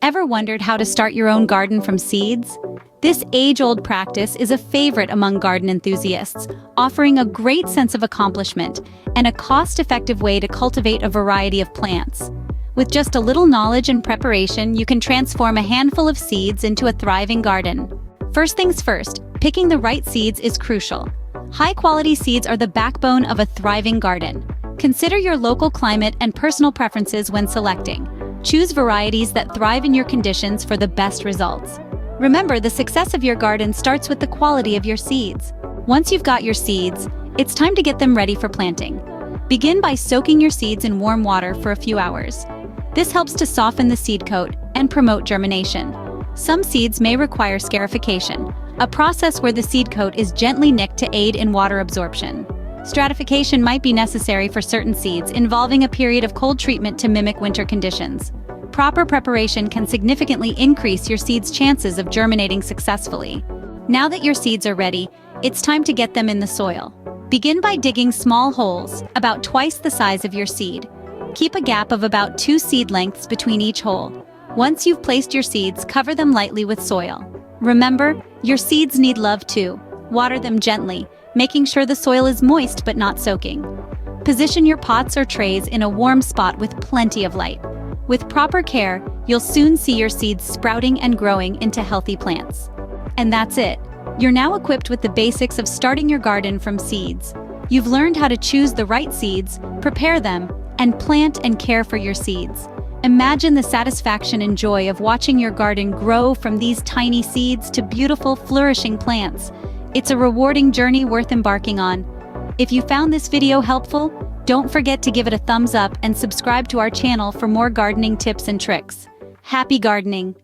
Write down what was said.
Ever wondered how to start your own garden from seeds? This age-old practice is a favorite among garden enthusiasts, offering a great sense of accomplishment and a cost-effective way to cultivate a variety of plants. With just a little knowledge and preparation, you can transform a handful of seeds into a thriving garden. First things first, picking the right seeds is crucial. High-quality seeds are the backbone of a thriving garden. Consider your local climate and personal preferences when selecting. Choose varieties that thrive in your conditions for the best results. Remember, the success of your garden starts with the quality of your seeds. Once you've got your seeds, it's time to get them ready for planting. Begin by soaking your seeds in warm water for a few hours. This helps to soften the seed coat and promote germination. Some seeds may require scarification, a process where the seed coat is gently nicked to aid in water absorption. Stratification might be necessary for certain seeds, involving a period of cold treatment to mimic winter conditions. Proper preparation can significantly increase your seeds' chances of germinating successfully. Now that your seeds are ready, it's time to get them in the soil. Begin by digging small holes, about twice the size of your seed. Keep a gap of about 2 seed lengths between each hole. Once you've placed your seeds, cover them lightly with soil. Remember, your seeds need love too. Water them gently, making sure the soil is moist but not soaking. Position your pots or trays in a warm spot with plenty of light. With proper care, you'll soon see your seeds sprouting and growing into healthy plants. And that's it. You're now equipped with the basics of starting your garden from seeds. You've learned how to choose the right seeds, prepare them, and plant and care for your seeds. Imagine the satisfaction and joy of watching your garden grow from these tiny seeds to beautiful, flourishing plants. It's a rewarding journey worth embarking on. If you found this video helpful, don't forget to give it a thumbs up and subscribe to our channel for more gardening tips and tricks. Happy gardening!